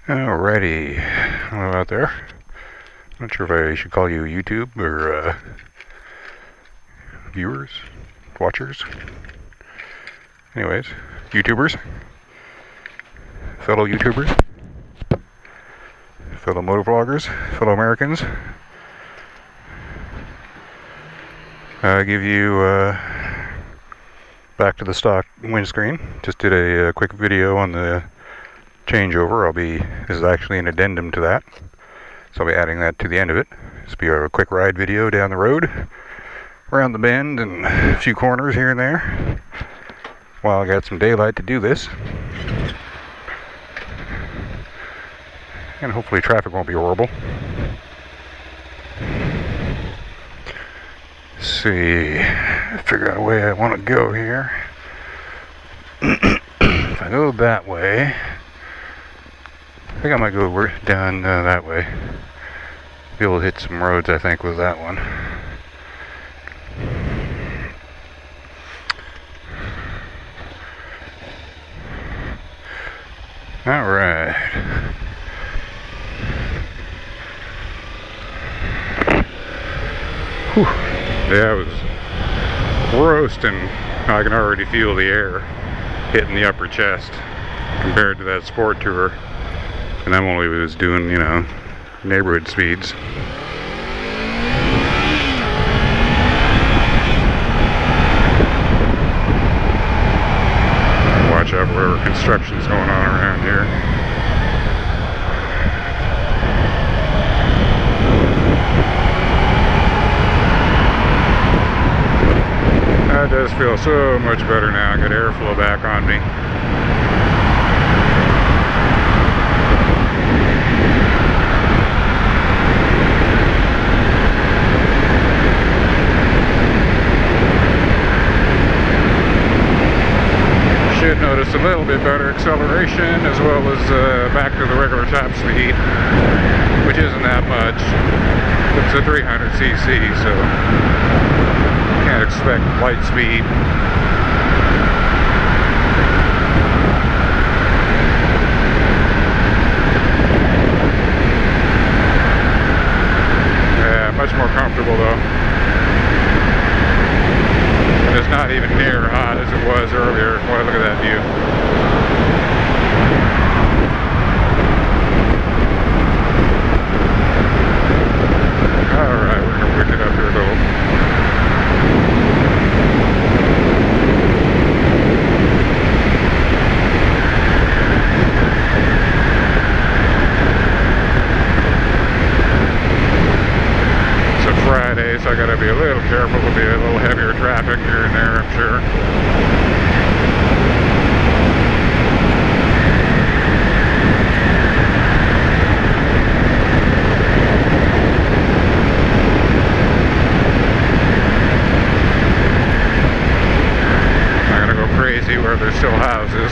Alrighty, hello out there. Not sure if I should call you YouTube or viewers, watchers. Anyways, YouTubers, fellow YouTubers, fellow motovloggers, fellow Americans. Give you back to the stock windscreen. Just did a quick video on the changeover. This is actually an addendum to that, so I'll be adding that to the end of it. This will be a quick ride video down the road, around the bend, and a few corners here and there, while I got some daylight to do this. And hopefully traffic won't be horrible. Let's see, figure out a way I want to go here. If I go that way, I think I might go down that way. Be able to hit some roads, I think, with that one. Alright. Whew. Yeah, it was roasting. I can already feel the air hitting the upper chest compared to that sport tour. And I'm only was doing, you know, neighborhood speeds. Watch out wherever construction's going on around here. That does feel so much better now. I got airflow back on me. Should notice a little bit better acceleration, as well as back to the regular top speed, which isn't that much. It's a 300cc, so can't expect light speed. Yeah, much more comfortable though. It's not even near hot as it was earlier. Boy, look at that view. Alright, we're going to pick it up here a little. It's a Friday, so I got to be a little careful. There'll be a little heavier traffic here and there, I'm sure. I'm not gonna go crazy where there's still houses,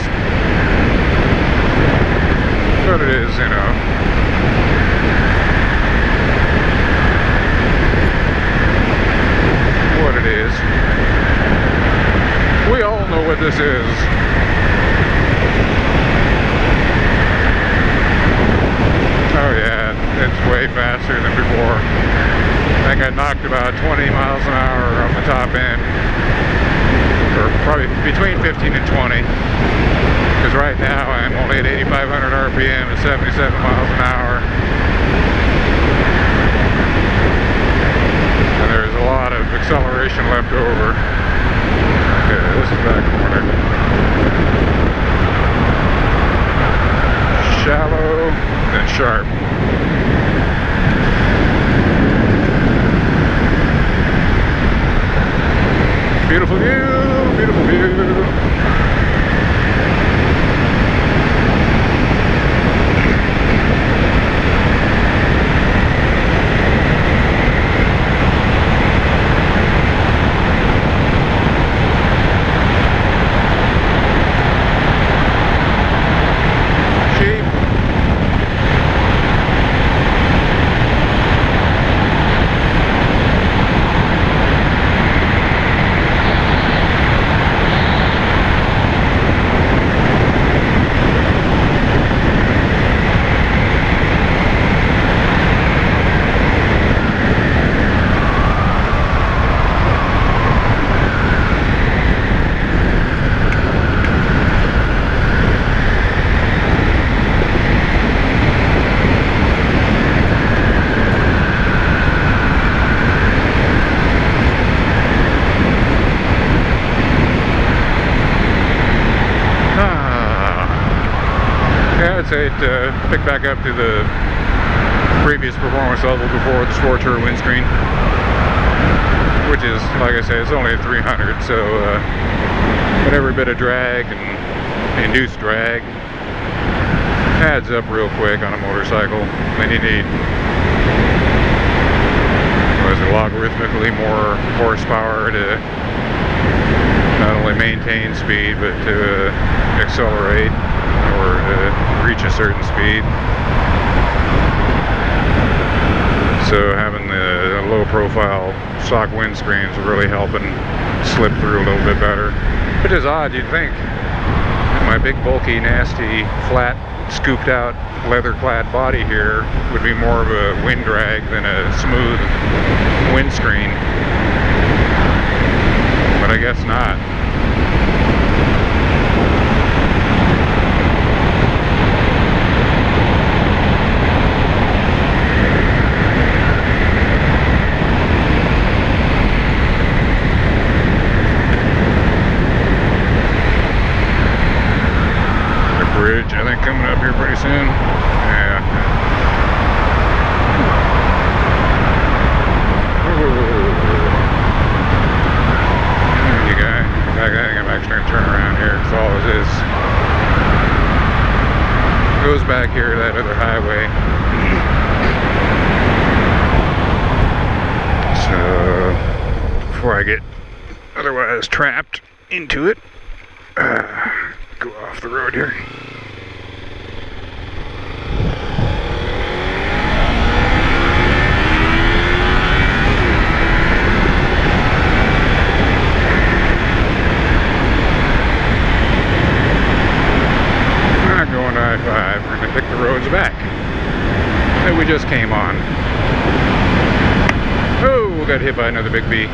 but it is, you know. What it is. We all know what this is. Oh yeah, it's way faster than before. I think I knocked about 20 miles an hour on the top end, or probably between 15 and 20. Because right now I'm only at 8,500 RPM at 77 miles an hour. And there's a lot of acceleration left over. Okay, this is that corner. Shallow and sharp. Beautiful view, beautiful view. say, it picked back up to the previous performance level before the Sport Tour windscreen, which is, like I say, it's only a 300, so but every bit of drag and induced drag adds up real quick on a motorcycle. And you need, was it, logarithmically more horsepower to not only maintain speed but to accelerate or to reach a certain speed. So having the low profile stock windscreens really helping slip through a little bit better. Which is odd, you'd think my big bulky nasty flat scooped out leather clad body here would be more of a wind drag than a smooth windscreen, but I guess not. Bridge, I think, coming up here pretty soon. Yeah. Ooh. You guys, I think I'm actually gonna turn around here because all it is goes back here to that other highway. So before I get otherwise trapped into it, go off the road here. Not going to I-5. We're going to pick the roads back that we just came on. Oh, we got hit by another big bee.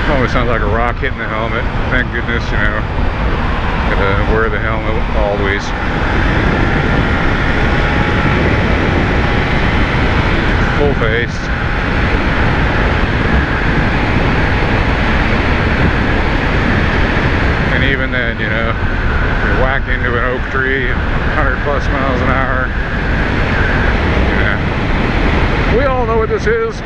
Oh, it sounds like a rock hitting the helmet. Thank goodness, you know. Gotta wear the helmet always. Full face. And even then, you know, you whack into an oak tree, 100 plus miles an hour. Yeah. We all know what this is.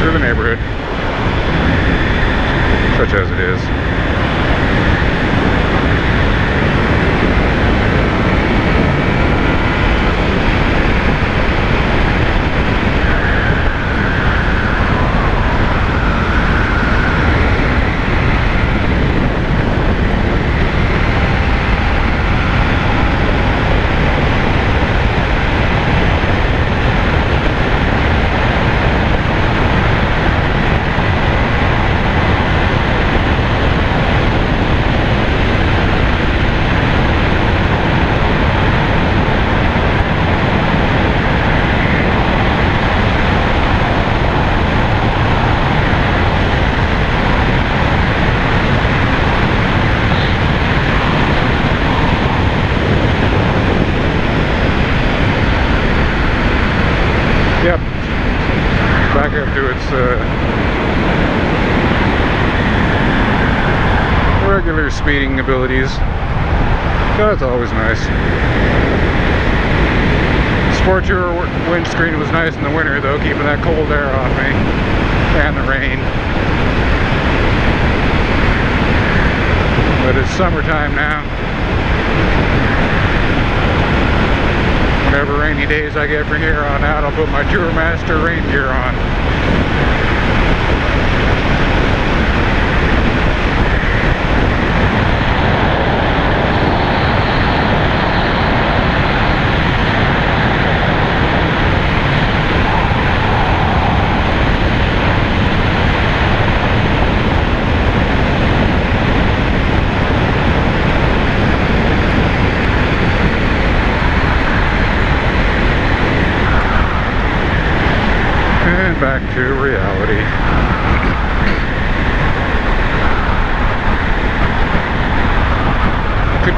The neighborhood, such as it is. Yep, back up to its regular speeding abilities. That's always nice. Sport Tour windscreen was nice in the winter though, keeping that cold air off me and the rain. But it's summertime now. Whatever rainy days I get from here on out, I'll put my Tour Master rain gear on.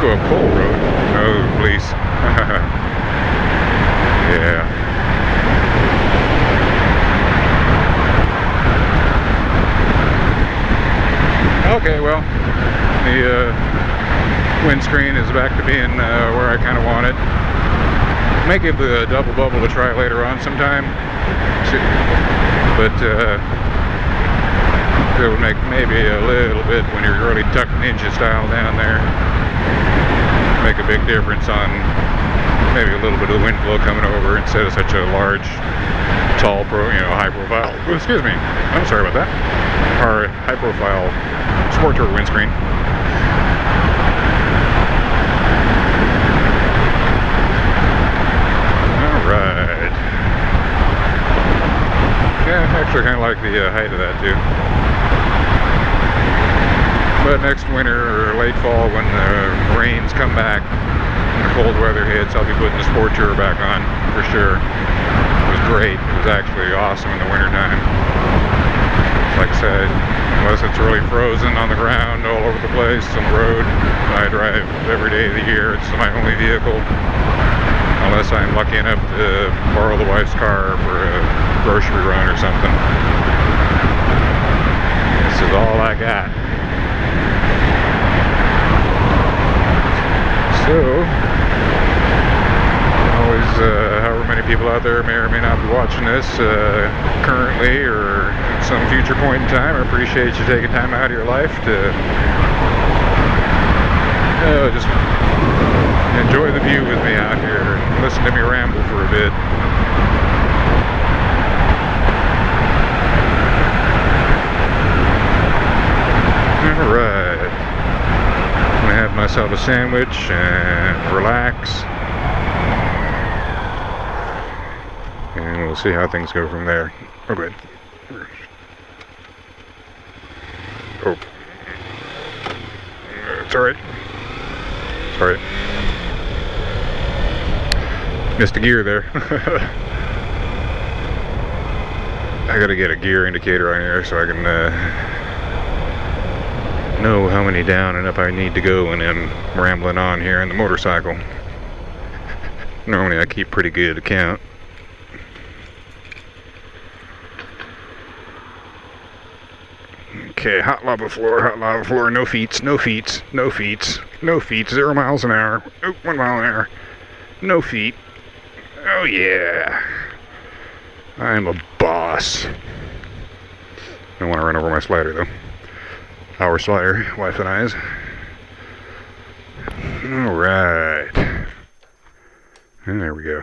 to a coal road. Oh, police. Yeah. Okay, well, the windscreen is back to being where I kind of want it. May give the double bubble a try later on sometime, but it would make maybe a little bit when you're really tucked ninja style down there. Make a big difference on maybe a little bit of the wind flow coming over instead of such a large, tall, high profile. Oh, excuse me. I'm sorry about that. Or high profile sport tour windscreen. Alright. Yeah, I actually kind of like the height of that too. But next winter or late fall when the rains come back and the cold weather hits, I'll be putting the sport tour back on for sure. It was great. It was actually awesome in the wintertime. Like I said, unless it's really frozen on the ground all over the place on the road, I drive every day of the year. It's my only vehicle. Unless I'm lucky enough to borrow the wife's car for a grocery run or something. This is all I got. So, always, however many people out there may or may not be watching this currently or at some future point in time, I appreciate you taking time out of your life to just enjoy the view with me out here and listen to me ramble for a bit. Alright. I'm gonna have myself a sandwich and relax. And we'll see how things go from there. Oh, good. Oh. It's alright. It's alright. Missed a gear there. I gotta get a gear indicator on here so I can know how many down and up I need to go when I'm rambling on here in the motorcycle. Normally I keep pretty good account. Okay, hot lava floor, no feet, no feet, no feet, no feet, 0 miles an hour, oh, 1 mile an hour, no feet. Oh yeah, I'm a boss. I don't want to run over my slider though. Our slider, wife and I's. Alright. And there we go.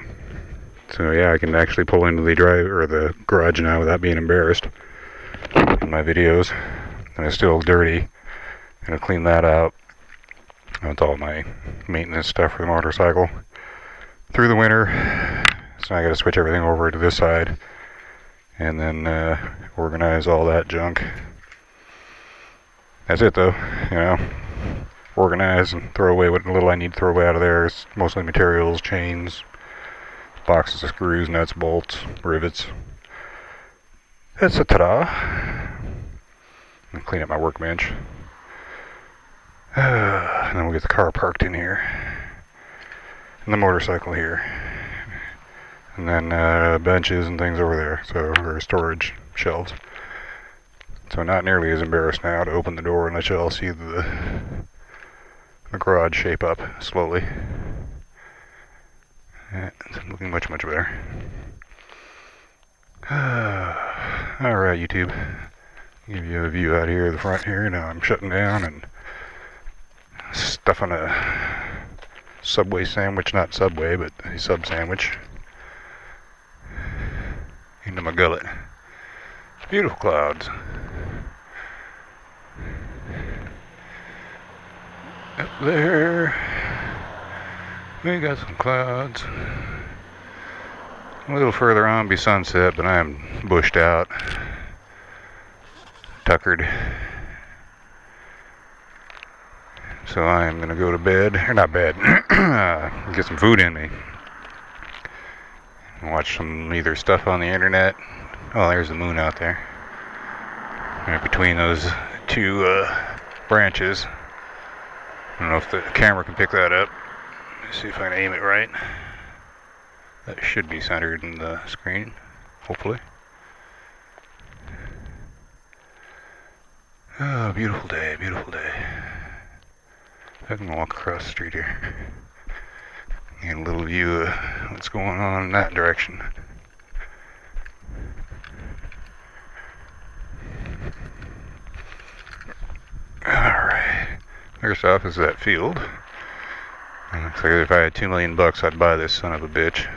So yeah, I can actually pull into the the garage now without being embarrassed in my videos. And it's still dirty. I'm gonna clean that out. That's all my maintenance stuff for the motorcycle through the winter. So I gotta switch everything over to this side and then organize all that junk. That's it though, organize and throw away what little I need to throw away out of there. It's mostly materials, chains, boxes of screws, nuts, bolts, rivets, etc. And clean up my workbench. And then we'll get the car parked in here. And the motorcycle here. And then benches and things over there, or storage shelves. So not nearly as embarrassed now to open the door and let you all see the garage shape up slowly. Yeah, it's looking much, much better. Alright, YouTube. Give you a view out here, the front here. Now I'm shutting down and stuffing a Subway sandwich, not Subway, but a sub sandwich into my gullet. Beautiful clouds. Up there, we got some clouds. A little further on be sunset, but I'm bushed out, tuckered. So I'm gonna go to bed, or not bed, get some food in me. Watch some either stuff on the internet. Oh, there's the moon out there. Right between those two branches. I don't know if the camera can pick that up. Let's see if I can aim it right. That should be centered in the screen, hopefully. Oh, beautiful day, beautiful day. I can walk across the street here. Get a little view of what's going on in that direction. Alright. First off is that field. It looks like if I had $2 million, I'd buy this son of a bitch.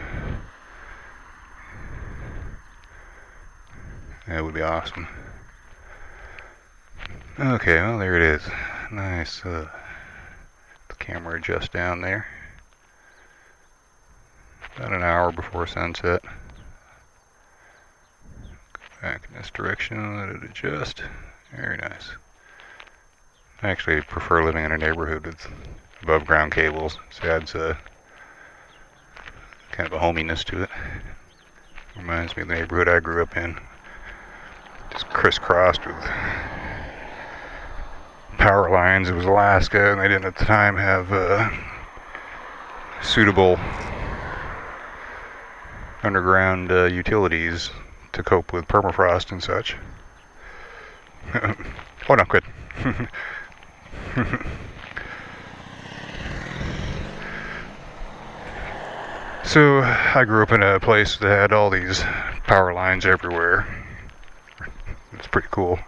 That would be awesome. Okay, well there it is. Nice. The camera adjusts down there. About an hour before sunset. Go back in this direction, let it adjust. Very nice. I actually prefer living in a neighborhood with above ground cables. It adds a kind of a hominess to it. Reminds me of the neighborhood I grew up in. Just crisscrossed with power lines. It was Alaska, and they didn't at the time have suitable underground utilities to cope with permafrost and such. Oh no, good. So I grew up in a place that had all these power lines everywhere. It's pretty cool.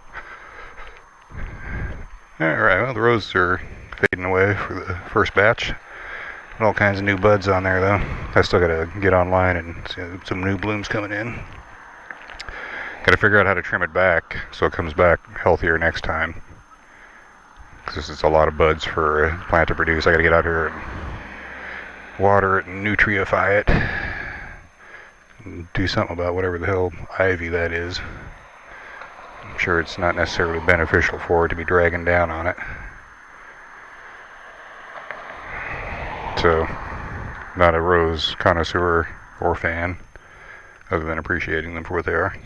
Alright, well the roses are fading away for the first batch. All kinds of new buds on there though. I still gotta get online and see some new blooms coming in. Gotta figure out how to trim it back so it comes back healthier next time. Because this is a lot of buds for a plant to produce. I gotta get out here and water it and nutrify it. And do something about whatever the hell ivy that is. I'm sure it's not necessarily beneficial for it to be dragging down on it. So, not a rose connoisseur or fan, other than appreciating them for what they are.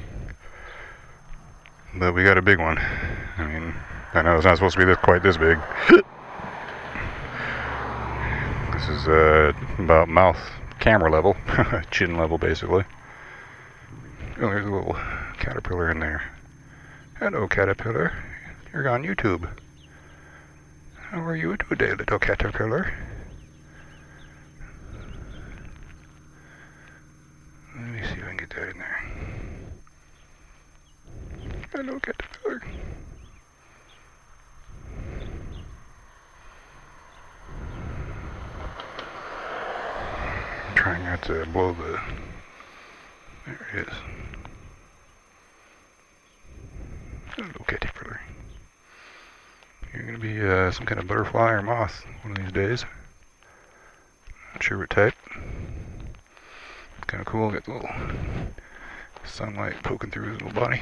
But we got a big one. I mean, I know it's not supposed to be quite this big. This is about mouth camera level, chin level basically. Oh, there's a little caterpillar in there. Hello, caterpillar. You're on YouTube. How are you today, little caterpillar? Let me see if I can get that in there. Hello, caterpillar. I'm trying not to blow the... There it is. Hello, caterpillar. You're gonna be some kind of butterfly or moth one of these days. Not sure what type. Kind of cool, got a little sunlight poking through his little body.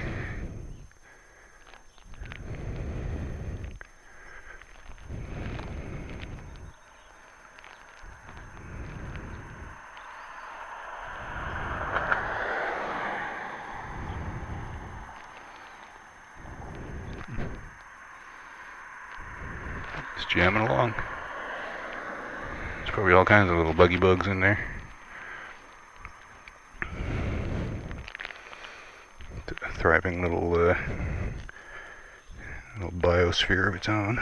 Just jamming along. There's probably all kinds of little buggy bugs in there. Thriving little biosphere of its own.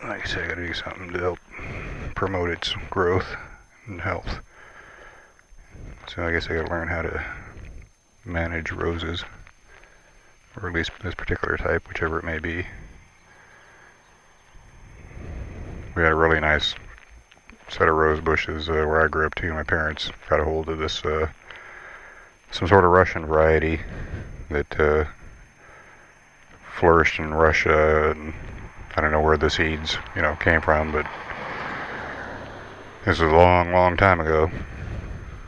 Like I say, I gotta do something to help promote its growth and health. So I guess I gotta learn how to manage roses, or at least this particular type, whichever it may be. We had a really nice set of rose bushes where I grew up too. My parents got a hold of this some sort of Russian variety that flourished in Russia, and I don't know where the seeds came from, but this was a long time ago.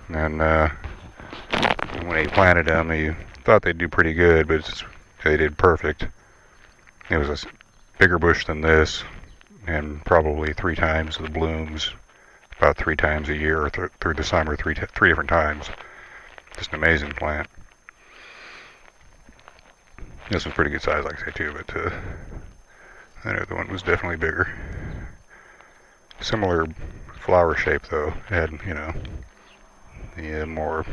And when they planted them, they thought they'd do pretty good, but they did perfect. It was a bigger bush than this, and probably 3 times the blooms, about 3 times a year, or through the summer, three different times. Just an amazing plant. This was pretty good size, like I say, too, but that other one was definitely bigger. Similar flower shape, though. It had, you know, the more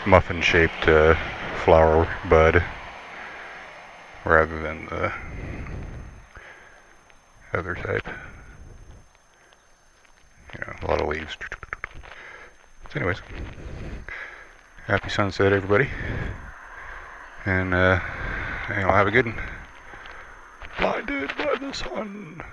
muffin-shaped flower bud rather than the other type. You know, a lot of leaves. So anyways, happy sunset, everybody. And I'll have a good one. Blinded by the sun.